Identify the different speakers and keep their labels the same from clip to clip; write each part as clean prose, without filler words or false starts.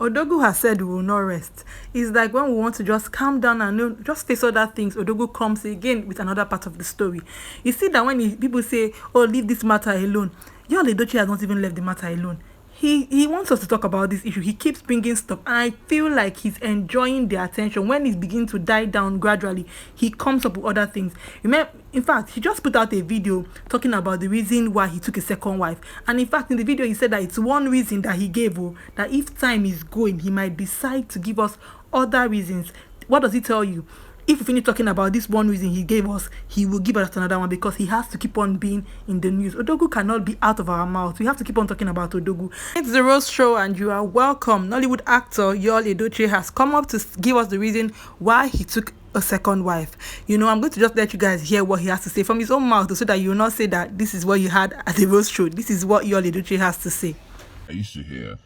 Speaker 1: Odogu has said we will not rest. It's like when we want to just calm down and just face other things, Odogu comes again with another part of the story. You see that when people say, oh, leave this matter alone, Edochie has not even left the matter alone. He wants us to talk about this issue. He keeps bringing stuff, and I feel like he's enjoying the attention. When he's beginning to die down gradually, he comes up with other things. Remember, in fact, he just put out a video talking about the reason why he took a second wife. And in fact, in the video, he said that it's one reason that he gave, that if time is going, he might decide to give us other reasons. What does he tell you? If we finish talking about this one reason he gave us, he will give us another one because he has to keep on being in the news. Odogu cannot be out of our mouth. We have to keep on talking about Odogu. It's the Rose Show and you are welcome. Nollywood actor Edochie has come up to give us the reason why he took a second wife. I'm going to just let you guys hear what he has to say from his own mouth so that you will not say that this is what you had at the Rose Show. This is what Edochie has to say.
Speaker 2: I used to hear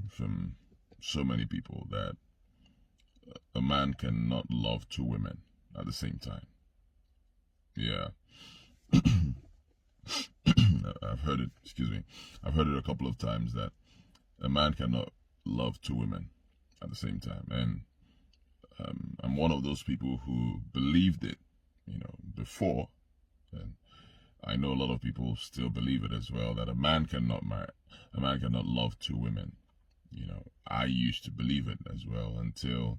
Speaker 2: from so many people that a man cannot love two women at the same time. Yeah. I've heard it a couple of times that a man cannot love two women at the same time. And I'm one of those people who believed it, before. And I know a lot of people still believe it as well, that a man cannot love two women. I used to believe it as well until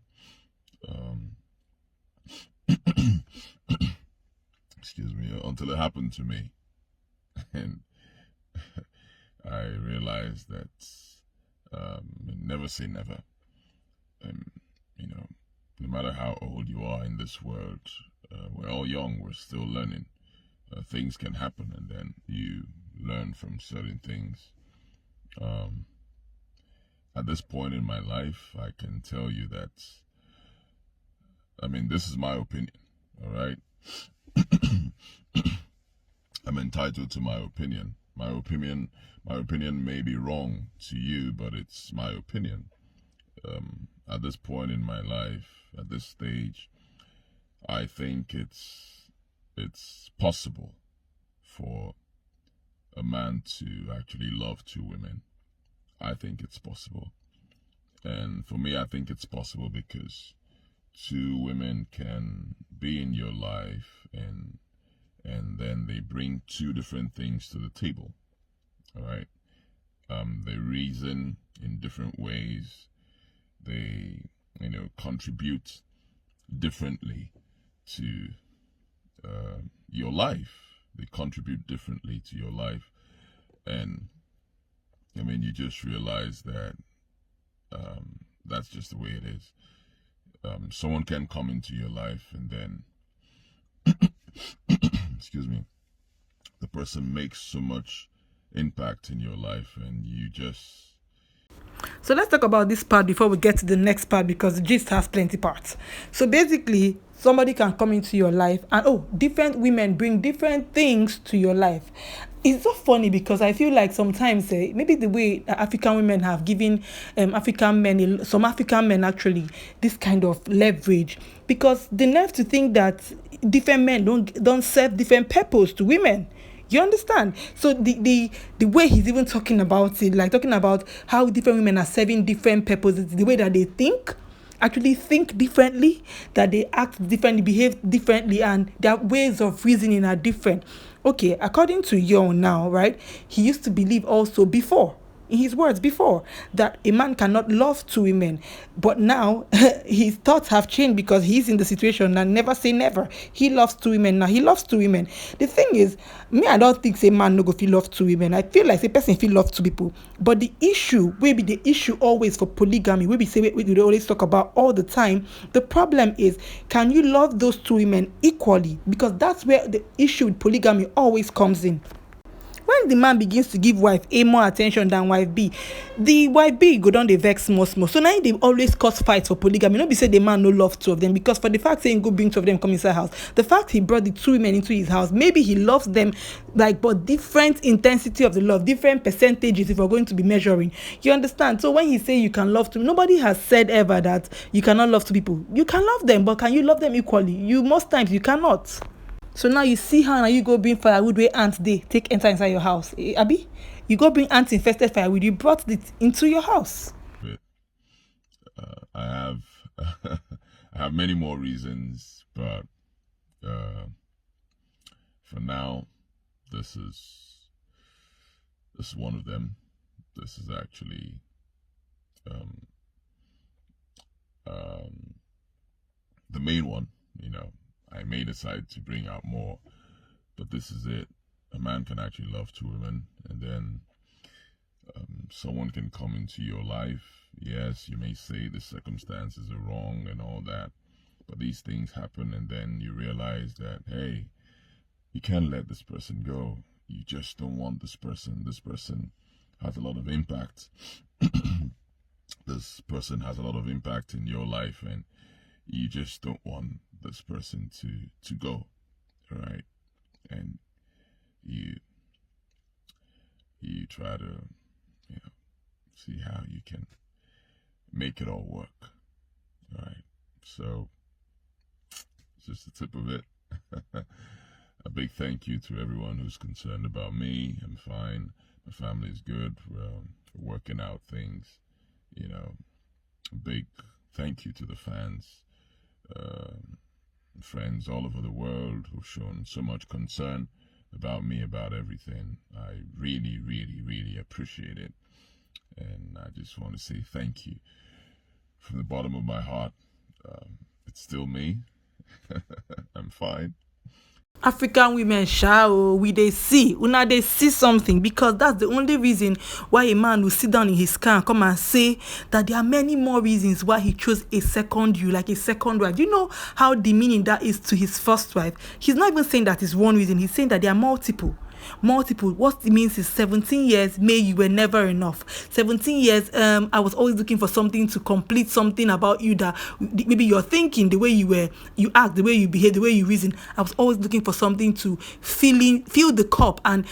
Speaker 2: until it happened to me, and I realized that never say never. No matter how old you are in this world, we're all young, we're still learning. Things can happen, and then you learn from certain things. At this point in my life, I can tell you that, this is my opinion, all right? I'm entitled to my opinion. My opinion may be wrong to you, but it's my opinion. At this point in my life, at this stage, I think it's possible for a man to actually love two women. I think it's possible. And for me, I think it's possible because two women can be in your life and then they bring two different things to the table. All right. They reason in different ways. They, contribute differently to your life. They contribute differently to your life. And you just realize that that's just the way it is. Someone can come into your life and then, excuse me, the person makes so much impact in your life and you just...
Speaker 1: So let's talk about this part before we get to the next part, because the gist has plenty parts. So basically, somebody can come into your life and different women bring different things to your life. It's so funny because I feel like sometimes maybe the way African women have given some African men actually this kind of leverage, because they nerve to think that different men don't serve different purpose to women. You understand? So the way he's even talking about it, like talking about how different women are serving different purposes, the way that they actually think differently, that they act differently, behave differently, and their ways of reasoning are different. Okay, according to Young now, right, he used to believe also before, in his words before, that a man cannot love two women. But now his thoughts have changed because he's in the situation and never say never. He loves two women now. He loves two women. The thing is, I don't think say man no go feel love two women. I feel like a person feel love two people. But the issue, maybe the issue always for polygamy, we always talk about all the time. The problem is, can you love those two women equally? Because that's where the issue with polygamy always comes in. When the man begins to give wife A more attention than wife B, the wife B go down the vex small. So now they always cause fights for polygamy. Not be say the man no love two of them, because for the fact saying go bring two of them come inside house, the fact he brought the two women into his house, maybe he loves them but different intensity of the love, different percentages if we're going to be measuring. You understand? So when he say you can love two, nobody has said ever that you cannot love two people. You can love them, but can you love them equally? Most times you cannot. So now you see how now you go bring firewood where ants they take enter inside your house. Abi, you go bring ants infested firewood. You brought it into your house.
Speaker 2: I have many more reasons, but for now, this is one of them. This is actually um, the main one. I may decide to bring out more, but this is it. A man can actually love two women, and then someone can come into your life. Yes, you may say the circumstances are wrong and all that, but these things happen, and then you realize that, hey, you can't let this person go. You just don't want this person. This person has a lot of impact. This person has a lot of impact in your life, and you just don't want this person to go, right? And you try to see how you can make it all work, right? So it's just the tip of it. A big thank you to everyone who's concerned about me. I'm fine. My family is good. We're working out things. A big thank you to the fans, friends all over the world who've shown so much concern about me, about everything. I really, really, really appreciate it. And I just want to say thank you from the bottom of my heart. It's still me. I'm fine.
Speaker 1: African women they see something, because that's the only reason why a man will sit down in his car and come and say that there are many more reasons why he chose a second like a second wife. Do you know how demeaning that is to his first wife? He's not even saying that is one reason. He's saying that there are multiple. What it means is 17 years, May, you were never enough. 17 years, I was always looking for something to complete something about you that maybe you're thinking, the way you act, the way you behave, the way you reason. I was always looking for something to fill the cup, and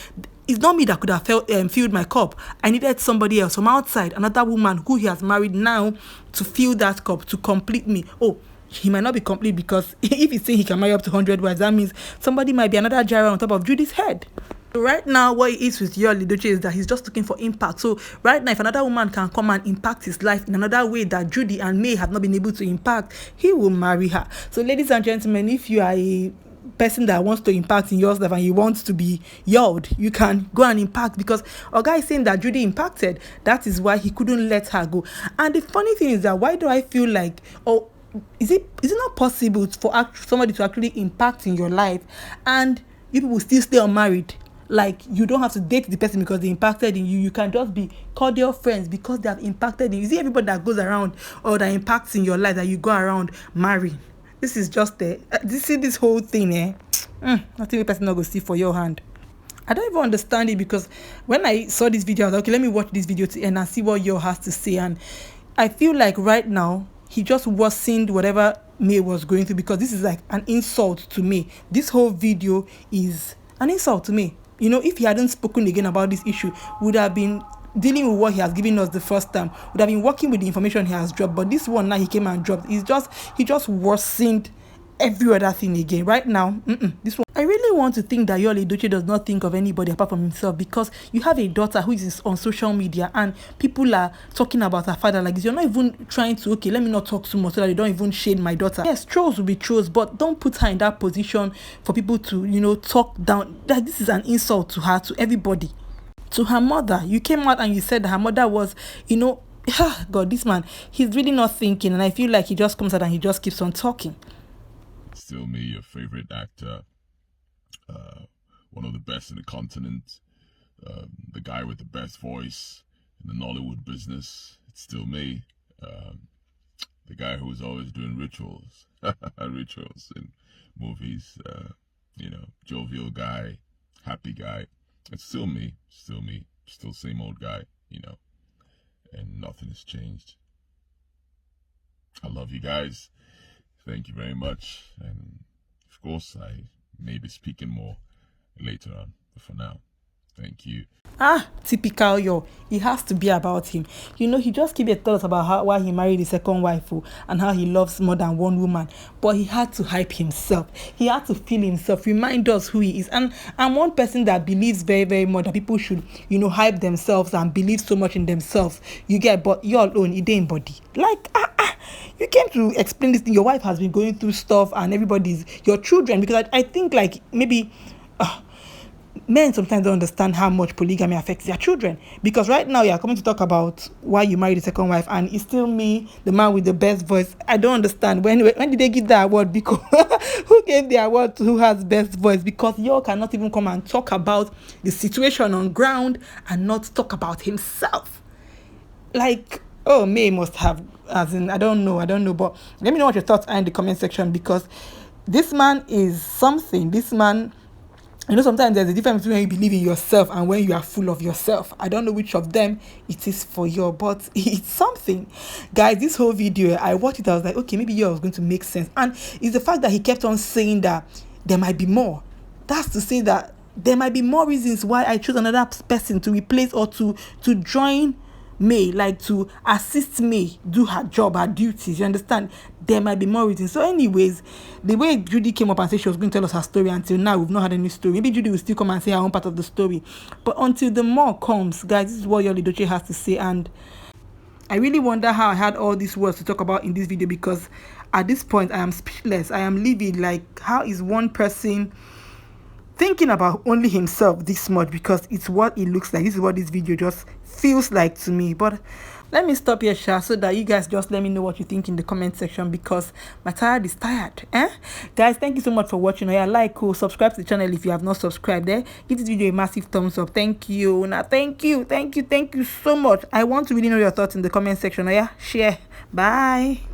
Speaker 1: it's not me that could have filled my cup. I needed somebody else from outside, another woman who he has married now, to fill that cup, to complete me. Oh, he might not be complete, because if he's saying he can marry up to 100 wives, that means somebody might be another Jara on top of Judy's head. So right now, what he is with your Edochie is that he's just looking for impact. So right now, if another woman can come and impact his life in another way that Judy and May have not been able to impact, he will marry her. So ladies and gentlemen, if you are a person that wants to impact in your life and you want to be yelled, you can go and impact, because a guy is saying that Judy impacted. That is why he couldn't let her go. And the funny thing is that, why do I feel like, is it not possible for somebody to actually impact in your life and you people still stay unmarried? Like, you don't have to date the person because they impacted in you. You can just be cordial friends because they have impacted in you. You see, everybody that goes around or that impacts in your life, that you go around marrying. This is just this whole thing, nothing the person not go see for your hand. I don't even understand it, because when I saw this video, I was like, okay, let me watch this video to end and see what Yo has to say. And I feel like right now, he just worsened whatever May was going through, because this is like an insult to me. This whole video is an insult to me. If he hadn't spoken again about this issue, would have been dealing with what he has given us the first time, would have been working with the information he has dropped. But this one now, he came and dropped. He just worsened every other thing again. Right now, this one, I really want to think that your Edochie does not think of anybody apart from himself, because you have a daughter who is on social media and people are talking about her father like this. You're not even trying to, okay, let me not talk too much so that they don't even shade my daughter. Yes, trolls will be trolls, but don't put her in that position for people to, talk down. That this is an insult to her, to everybody. To her mother, you came out and you said that her mother was, God, this man, he's really not thinking, and I feel like he just comes out and he just keeps on talking.
Speaker 2: Still me, your favorite actor, one of the best in the continent, the guy with the best voice in the Nollywood business. It's still me, the guy who's always doing rituals, rituals in movies, jovial guy, happy guy. It's still me, still same old guy, and nothing has changed. I love you guys. Thank you very much. And of course, I may be speaking more later on. But for now, thank you.
Speaker 1: Typical Yo. It has to be about him. He just keep a thought about why he married the second wife, and how he loves more than one woman. But he had to hype himself. He had to feel himself, remind us who he is. And I'm one person that believes very, very much that people should, hype themselves and believe so much in themselves. You get, but you're alone, it ain't body. Like, You came to explain this thing. Your wife has been going through stuff, and everybody's your children. Because I think like maybe men sometimes don't understand how much polygamy affects their children. Because right now you are coming to talk about why you married the second wife, and it's still me, the man with the best voice. I don't understand when did they give that award? Because who gave the award to who has best voice? Because y'all cannot even come and talk about the situation on ground and not talk about himself. Like, oh, May must have, as in, I don't know, but let me know what your thoughts are in the comment section, because this man is something. This man, sometimes there's a difference between when you believe in yourself and when you are full of yourself. I don't know which of them it is for you, but it's something. Guys, this whole video, I watched it, I was like, okay, maybe yours was going to make sense. And it's the fact that he kept on saying that there might be more. That's to say that there might be more reasons why I chose another person to replace or to join May, like to assist May do her job, her duties. You understand? There might be more reasons. So anyways, the way Judy came up and said she was going to tell us her story, until now we've not had any story. Maybe Judy will still come and say her own part of the story, but until the more comes, guys, this is what your Edochie has to say. And I really wonder how I had all these words to talk about in this video, because at this point I am speechless. I am livid. Like, how is one person thinking about only himself this much? Because it's what it looks like. This is what this video just feels like to me. But let me stop here, Sha, so that you guys just let me know what you think in the comment section, because my tired is tired. Guys, thank you so much for watching. Subscribe to the channel if you have not subscribed. Give this video a massive thumbs up. Thank you. Now, thank you so much. I want to really know your thoughts in the comment section. Share. Bye.